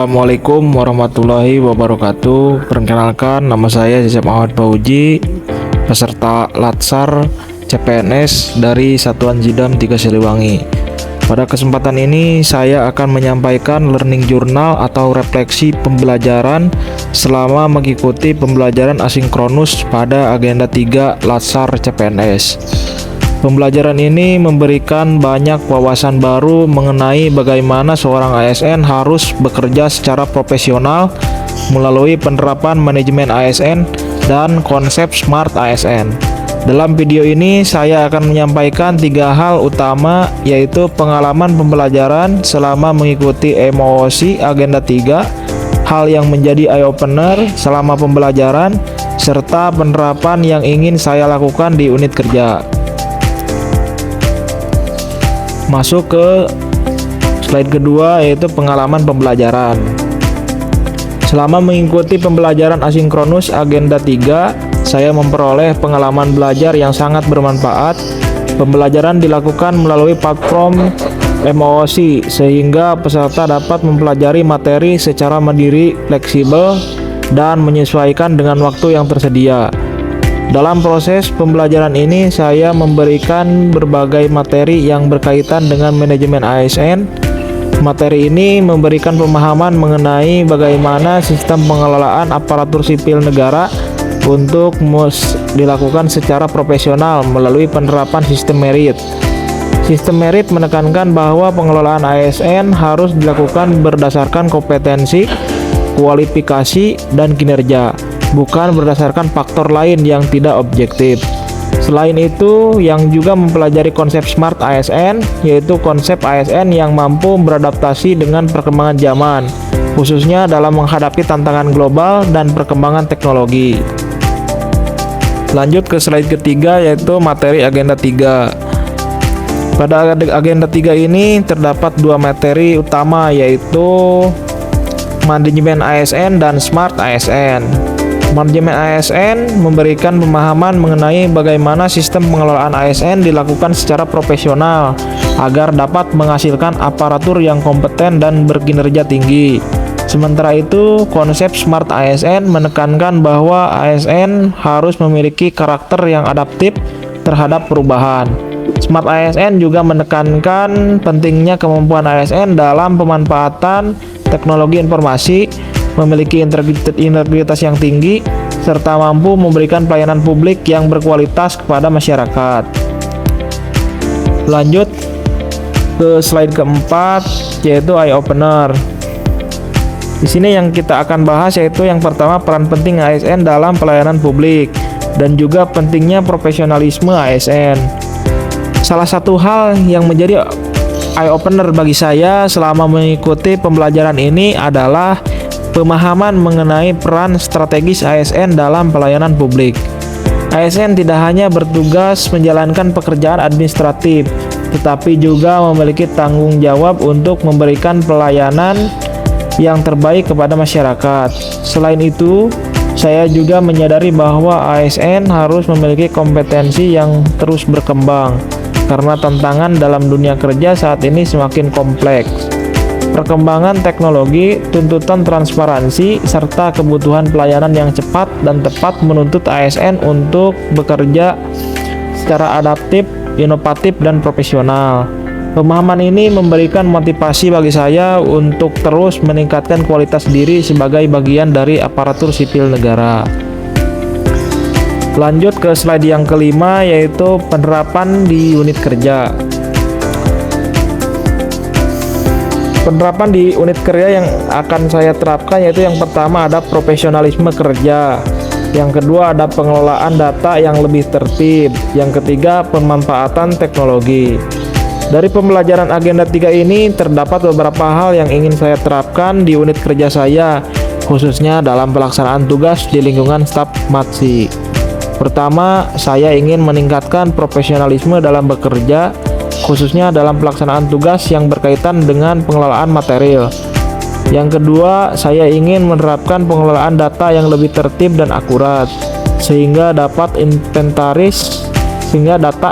Assalamualaikum warahmatullahi wabarakatuh. Perkenalkan, nama saya Cecep Ahmad Fauji, peserta Latsar CPNS dari Satuan Jidam 3 Siliwangi. Pada kesempatan ini saya akan menyampaikan learning journal atau refleksi pembelajaran selama mengikuti pembelajaran asinkronus pada agenda 3 Latsar CPNS. Pembelajaran ini memberikan banyak wawasan baru mengenai bagaimana seorang ASN harus bekerja secara profesional melalui penerapan manajemen ASN dan konsep Smart ASN. Dalam video ini saya akan menyampaikan 3 hal utama, yaitu pengalaman pembelajaran selama mengikuti MOOC Agenda 3, hal yang menjadi eye-opener selama pembelajaran, serta penerapan yang ingin saya lakukan di unit kerja. Masuk ke slide kedua, yaitu pengalaman pembelajaran. Selama mengikuti pembelajaran asinkronus Agenda 3, saya memperoleh pengalaman belajar yang sangat bermanfaat. Pembelajaran dilakukan melalui platform MOOC sehingga peserta dapat mempelajari materi secara mandiri, fleksibel, dan menyesuaikan dengan waktu yang tersedia. Dalam proses pembelajaran ini, saya memberikan berbagai materi yang berkaitan dengan manajemen ASN. Materi ini memberikan pemahaman mengenai bagaimana sistem pengelolaan aparatur sipil negara untuk dilakukan secara profesional melalui penerapan sistem merit. Sistem merit menekankan bahwa pengelolaan ASN harus dilakukan berdasarkan kompetensi, kualifikasi, dan kinerja, bukan berdasarkan faktor lain yang tidak objektif. Selain itu, yang juga mempelajari konsep Smart ASN, yaitu konsep ASN yang mampu beradaptasi dengan perkembangan zaman, khususnya dalam menghadapi tantangan global dan perkembangan teknologi. Lanjut ke slide ketiga, yaitu materi Agenda 3. Pada Agenda 3 ini terdapat 2 materi utama, yaitu manajemen ASN dan Smart ASN. Manajemen ASN memberikan pemahaman mengenai bagaimana sistem pengelolaan ASN dilakukan secara profesional agar dapat menghasilkan aparatur yang kompeten dan berkinerja tinggi. Sementara itu, konsep Smart ASN menekankan bahwa ASN harus memiliki karakter yang adaptif terhadap perubahan. Smart ASN juga menekankan pentingnya kemampuan ASN dalam pemanfaatan teknologi informasi, memiliki integritas yang tinggi, serta mampu memberikan pelayanan publik yang berkualitas kepada masyarakat. Lanjut ke slide keempat, yaitu eye opener. Di sini yang kita akan bahas yaitu yang pertama, peran penting ASN dalam pelayanan publik dan juga pentingnya profesionalisme ASN. Salah satu hal yang menjadi eye opener bagi saya selama mengikuti pembelajaran ini adalah pemahaman mengenai peran strategis ASN dalam pelayanan publik. ASN tidak hanya bertugas menjalankan pekerjaan administratif, tetapi juga memiliki tanggung jawab untuk memberikan pelayanan yang terbaik kepada masyarakat. Selain itu, saya juga menyadari bahwa ASN harus memiliki kompetensi yang terus berkembang, karena tantangan dalam dunia kerja saat ini semakin kompleks. Perkembangan teknologi, tuntutan transparansi, serta kebutuhan pelayanan yang cepat dan tepat menuntut ASN untuk bekerja secara adaptif, inovatif, dan profesional. Pemahaman ini memberikan motivasi bagi saya untuk terus meningkatkan kualitas diri sebagai bagian dari aparatur sipil negara. Lanjut ke slide yang kelima, yaitu penerapan di unit kerja. Penerapan di unit kerja yang akan saya terapkan yaitu yang pertama ada profesionalisme kerja, yang kedua ada pengelolaan data yang lebih tertib, yang ketiga pemanfaatan teknologi. Dari pembelajaran Agenda 3 ini terdapat beberapa hal yang ingin saya terapkan di unit kerja saya, khususnya dalam pelaksanaan tugas di lingkungan staf MATSI. Pertama, saya ingin meningkatkan profesionalisme dalam bekerja, khususnya dalam pelaksanaan tugas yang berkaitan dengan pengelolaan material. Yang kedua, saya ingin menerapkan pengelolaan data yang lebih tertib dan akurat, sehingga data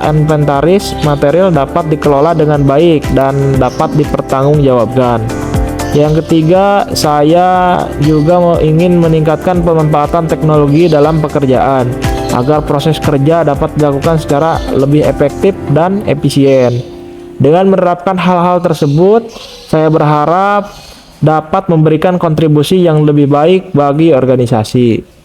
inventaris material dapat dikelola dengan baik dan dapat dipertanggungjawabkan. Yang ketiga, saya juga ingin meningkatkan pemanfaatan teknologi dalam pekerjaan agar proses kerja dapat dilakukan secara lebih efektif dan efisien. Dengan menerapkan hal-hal tersebut, saya berharap dapat memberikan kontribusi yang lebih baik bagi organisasi.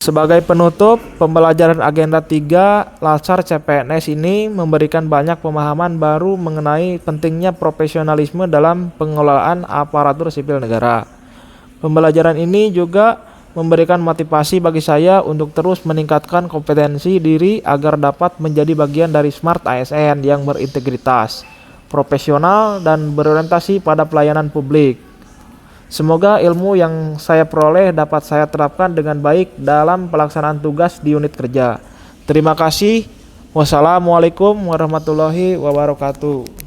Sebagai penutup, pembelajaran Agenda 3 Latsar CPNS ini memberikan banyak pemahaman baru mengenai pentingnya profesionalisme dalam pengelolaan aparatur sipil negara. Pembelajaran ini juga memberikan motivasi bagi saya untuk terus meningkatkan kompetensi diri agar dapat menjadi bagian dari Smart ASN yang berintegritas, profesional, dan berorientasi pada pelayanan publik. Semoga ilmu yang saya peroleh dapat saya terapkan dengan baik dalam pelaksanaan tugas di unit kerja. Terima kasih. Wassalamualaikum warahmatullahi wabarakatuh.